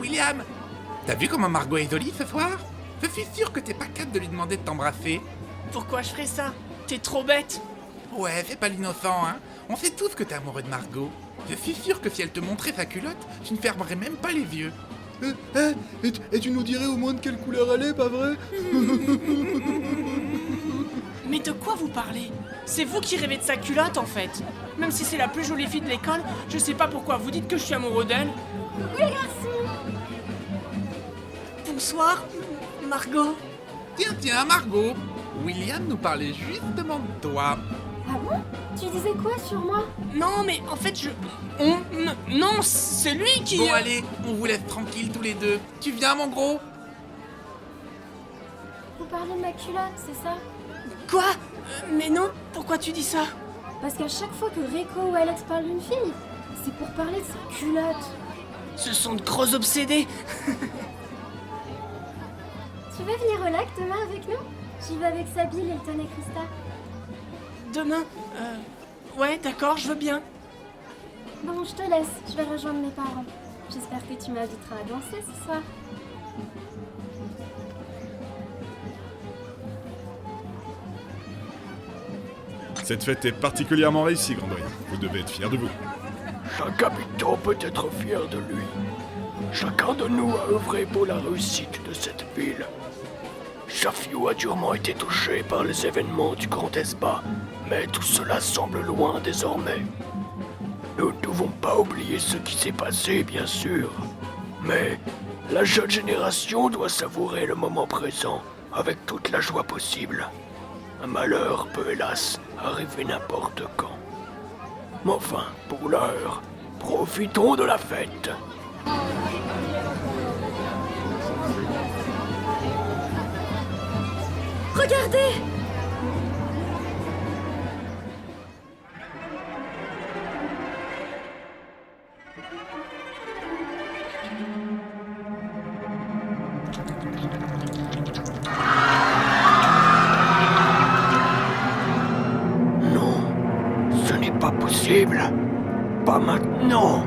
William! T'as vu comment Margot est jolie ce soir? Je suis sûr que t'es pas capable de lui demander de t'embrasser. Pourquoi je ferais ça? T'es trop bête. Ouais, fais pas l'innocent, hein. On sait tous que t'es amoureux de Margot. Je suis sûr que si elle te montrait sa culotte, tu ne fermerais même pas les yeux. Et tu nous dirais au moins de quelle couleur elle est, pas vrai? Mais de quoi vous parlez? C'est vous qui rêvez de sa culotte en fait. Même si c'est la plus jolie fille de l'école, je sais pas pourquoi vous dites que je suis amoureux d'elle. Oui, garçon. Bonsoir, Margot. Tiens, Margot. William nous parlait justement de toi. Ah bon? Tu disais quoi sur moi? Non, mais en fait, Non, c'est lui qui... Bon, allez, on vous laisse tranquille tous les deux. Tu viens, mon gros? Vous parlez de ma culotte, c'est ça? Quoi? Mais non, pourquoi tu dis ça? Parce qu'à chaque fois que Rico ou Alex parlent d'une fille, c'est pour parler de sa culotte. Ce sont de gros obsédés. Tu veux venir au lac demain avec nous? J'y vais avec Sabil, Elton et Krista. Demain, ouais, d'accord, je veux bien. Bon, je te laisse, je vais rejoindre mes parents. J'espère que tu m'inviteras à danser ce soir. Cette fête est particulièrement réussie, Grandoyen. Vous devez être fiers de vous. Chaque habitant peut être fier de lui. Chacun de nous a œuvré pour la réussite de cette ville. Shafiou a durement été touché par les événements du Grand Esba, mais tout cela semble loin désormais. Nous ne devons pas oublier ce qui s'est passé, bien sûr. Mais la jeune génération doit savourer le moment présent avec toute la joie possible. Un malheur peut hélas arriver n'importe quand. Mais enfin, pour l'heure, profitons de la fête. Regardez! Non, ce n'est pas possible. Pas maintenant.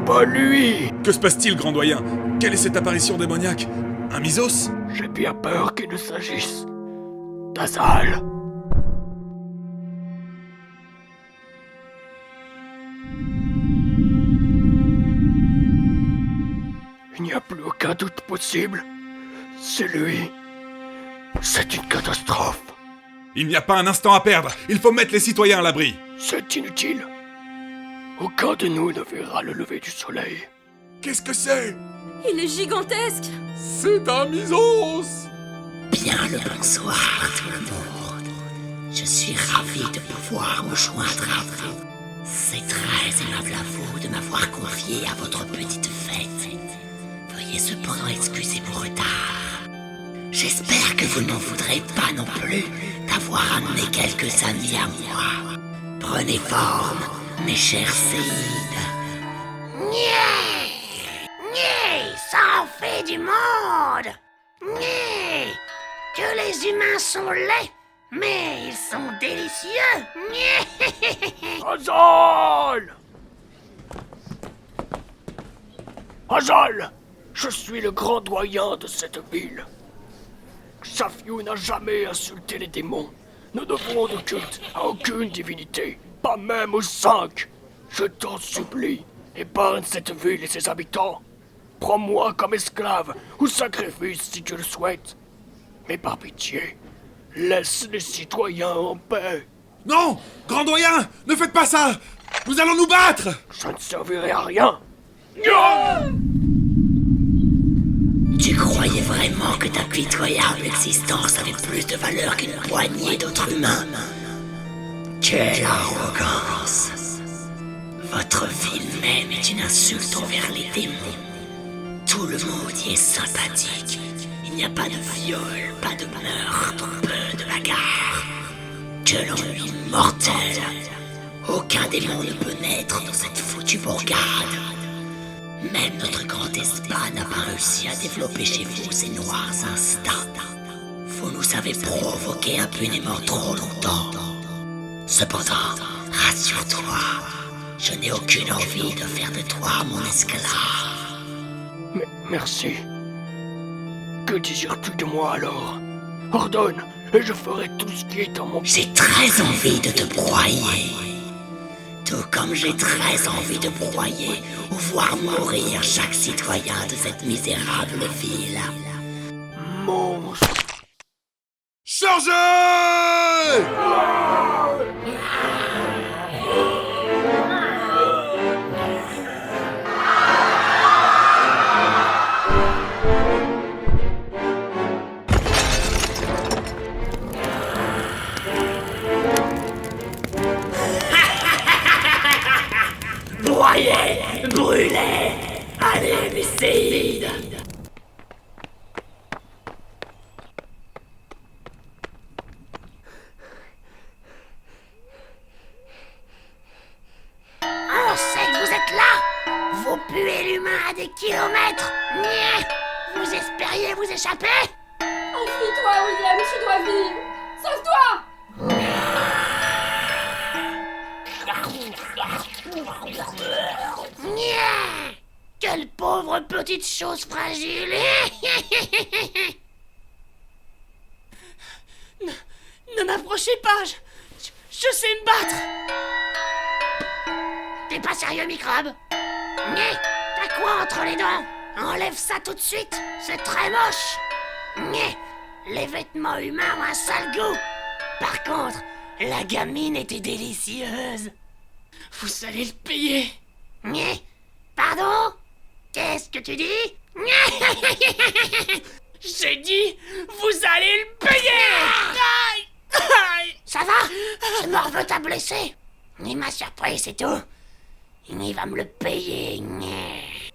Pas lui. Que se passe-t-il, Grandoyen? Quelle est cette apparition démoniaque? Un Misos? J'ai bien peur qu'il ne s'agisse d'Azal. Il n'y a plus aucun doute possible. C'est lui. C'est une catastrophe. Il n'y a pas un instant à perdre. Il faut mettre les citoyens à l'abri. C'est inutile. Aucun de nous ne verra le lever du soleil. Qu'est-ce que c'est? Il est gigantesque! C'est un Misos! Bien le bonsoir tout le monde. Je suis ravi de pouvoir me joindre à vous. C'est très aimable à vous de m'avoir confié à votre petite fête. Veuillez cependant excuser mon retard. J'espère que vous n'en voudrez pas non plus d'avoir amené quelques amis à moi. Prenez forme, mes chers séides. Ça en fait du monde! Nyeh! Que les humains sont laids, mais ils sont délicieux! Nyeh! Azal! Azal! Je suis le grand doyen de cette ville. Shafiou n'a jamais insulté les démons. Nous ne devons de culte à aucune divinité, pas même aux 5. Je t'en supplie, épargne cette ville et ses habitants. Prends-moi comme esclave ou sacrifice si tu le souhaites. Mais par pitié, laisse les citoyens en paix. Non! Grandoyen! Ne faites pas ça! Nous allons nous battre! Je ne servirai à rien. Tu croyais vraiment que ta pitoyable existence avait plus de valeur qu'une poignée d'autres humains? Quelle arrogance! Votre ville même est une insulte envers les démons. Tout le monde y est sympathique. Il n'y a pas de viol, pas de meurtre, peu de bagarre. Que l'ennui mortel. Aucun démon ne peut naître dans cette foutue bourgade. Même notre grand Esba n'a pas réussi à développer chez vous ces noirs instincts. Vous nous avez provoqués impunément trop longtemps. Cependant, rassure-toi, je n'ai aucune envie de faire de toi mon esclave. Merci. Que désires-tu de moi alors? Ordonne, et je ferai tout ce qui est en mon... J'ai très envie de te broyer. Tout comme j'ai très envie de broyer ou voir mourir chaque citoyen de cette misérable ville. Monstre. Chargez! Broyer, brûler, allez, Lucide! On sait que vous êtes là. Vous puez l'humain à des kilomètres. Nyeh. Vous espériez vous échapper? Enfuis-toi, William, tu dois vivre. Sauve-toi! Nyeh. Quelle pauvre petite chose fragile. Ne m'approchez pas, je sais me battre. T'es pas sérieux, microbe? Nyeh. T'as quoi entre les dents? Enlève ça tout de suite. C'est très moche. Nyeh. Les vêtements humains ont un sale goût. Par contre, la gamine était délicieuse. Vous allez le payer. Nyeh. Pardon? Qu'est-ce que tu dis? J'ai dit, vous allez le payer. Aïe, aïe. Ça va? Ce morveux t'a blessé. Il m'a surpris, c'est tout. Il va me le payer. Nyeh.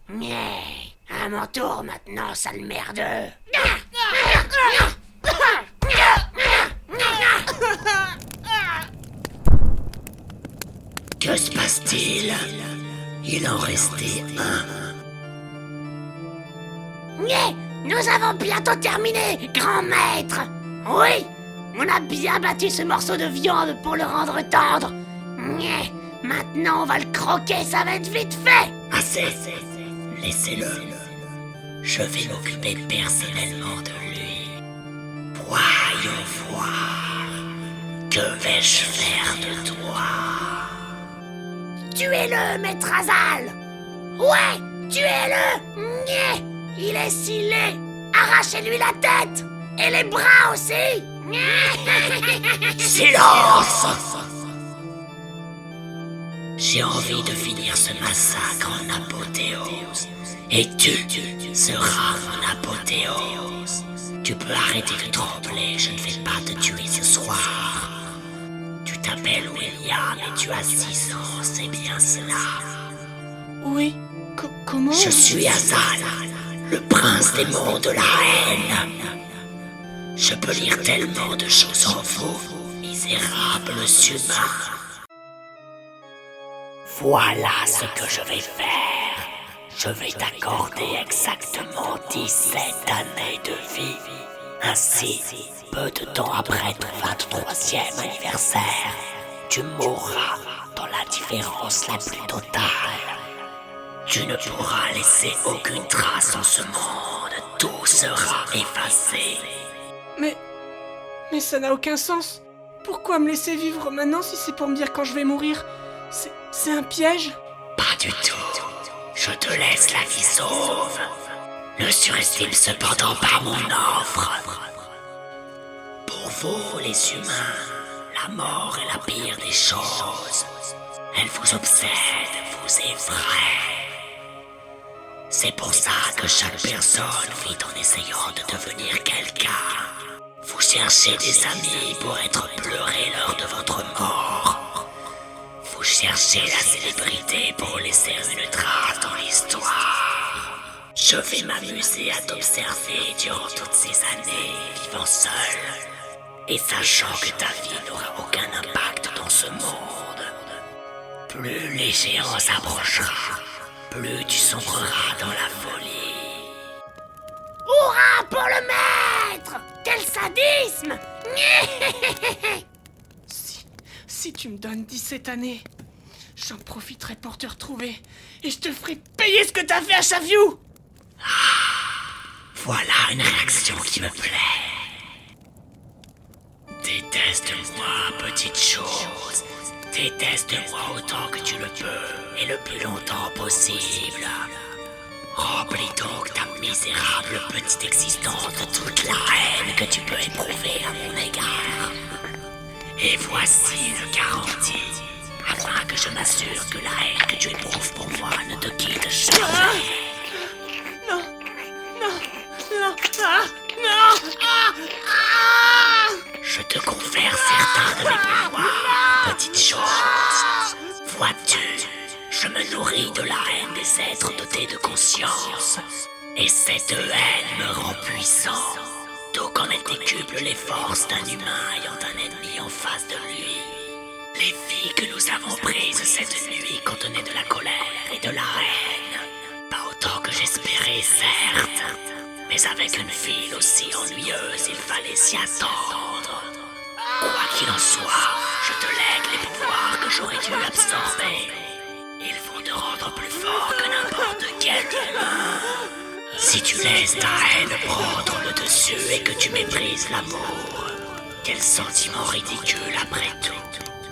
Nyeh. À mon tour maintenant, sale merdeux. Que se passe-t-il? Il en restait un. Nyeh. Nous avons bientôt terminé, grand maître. Oui, on a bien battu ce morceau de viande pour le rendre tendre. Nyeh. Maintenant, on va le croquer, ça va être vite fait. Assez. Laissez-le. Je vais m'occuper personnellement de lui. Voyons voir. Que vais-je faire de toi? Tuez-le, maître Azal. Ouais, tuez-le. Nyeh. Il est si laid. Arrachez-lui la tête. Et les bras aussi. Silence! J'ai envie de finir ce massacre en apothéose. Et tu seras mon apothéose. Tu peux arrêter de trembler, je ne vais pas te tuer ce soir. Tu t'appelles William et tu as 6 ans, c'est bien cela. Oui, comment? Je suis Azal, le prince des monts de la haine. Je peux lire tellement de choses en vous, misérables humains. Voilà ce que je vais faire. Je vais t'accorder exactement 17 années de vie. Ainsi, peu de temps après ton 23e anniversaire, tu mourras dans l'indifférence la plus totale. Tu ne pourras laisser aucune trace en ce monde. Tout sera effacé. Mais ça n'a aucun sens. Pourquoi me laisser vivre maintenant si c'est pour me dire quand je vais mourir? C'est un piège? Pas du tout. Je te laisse la vie sauve. Ne surestime cependant pas mon offre. Pour vous, les humains, la mort est la pire des choses. Elle vous obsède, vous effraie. C'est pour ça que chaque personne vit en essayant de devenir quelqu'un. Vous cherchez des amis pour être pleurés lors de votre mort. Vous cherchez la célébrité pour laisser une trace dans l'histoire. Je vais m'amuser à t'observer durant toutes ces années, vivant seul, et sachant que ta vie n'aura aucun impact dans ce monde. Plus l'échéance s'approchera, plus tu sombreras dans la folie. Hurrah pour le maître! Quel sadisme! Si tu me donnes 17 années, J'en profiterai pour te retrouver et je te ferai payer ce que t'as fait à Chaviou. Voilà une réaction qui me plaît. Déteste-moi, petite chose. Déteste-moi autant que tu le peux et le plus longtemps possible. Remplis donc ta misérable petite existence de toute la haine que tu peux éprouver à mon égard. Et voici une garantie, afin que je m'assure que la haine que tu éprouves pour moi ne te quitte jamais. Non, non, non, non, Je te confère certains de mes pouvoirs, petite chose. Vois-tu, je me nourris de la haine des êtres dotés de conscience. Et cette haine me rend puissant, tout comme elle décuple les forces d'un humain ayant un ennemi en face de lui. Les vies que nous avons prises cette nuit contenaient de la colère et de la haine. Pas autant que j'espérais, certes, mais avec une fille aussi ennuyeuse, il fallait s'y attendre. Quoi qu'il en soit, je te lègue les pouvoirs que j'aurais dû absorber. Ils vont te rendre plus fort que n'importe quel humain. Si tu laisses ta haine prendre le dessus et que tu méprises l'amour, quel sentiment ridicule après tout.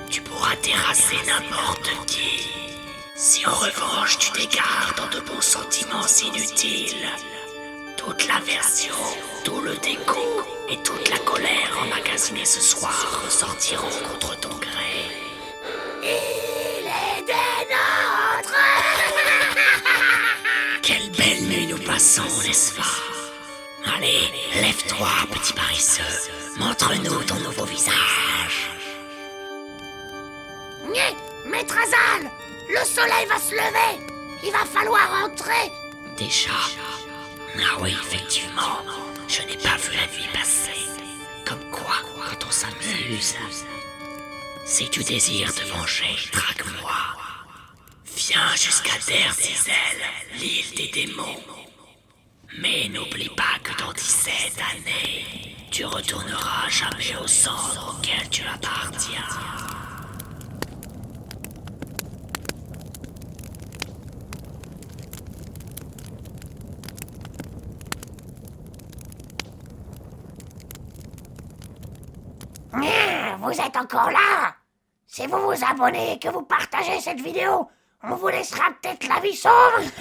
Tu pourras terrasser n'importe qui. Si en revanche tu t'égares dans de bons sentiments inutiles, toute l'aversion, tout le dégoût et toute la colère emmagasinée ce soir ressortiront contre ton gré. Il est des nôtres. Quelle belle nuit nous passons, n'est-ce pas? Allez, lève-toi, petit paresseux. Montre-nous ton nouveau visage. Maître Azal, le soleil va se lever. Il va falloir entrer. Déjà? Ah oui, effectivement. Je n'ai pas vu la nuit passer. Comme quoi, quand on s'amuse. Si tu désires te venger, drague-moi. Viens jusqu'à Der Diesel, l'île des démons. Mais n'oublie pas que dans 17 années, tu retourneras jamais au centre auquel tu appartiens. Vous êtes encore là? Si vous vous abonnez et que vous partagez cette vidéo, on vous laissera peut-être la vie sauve.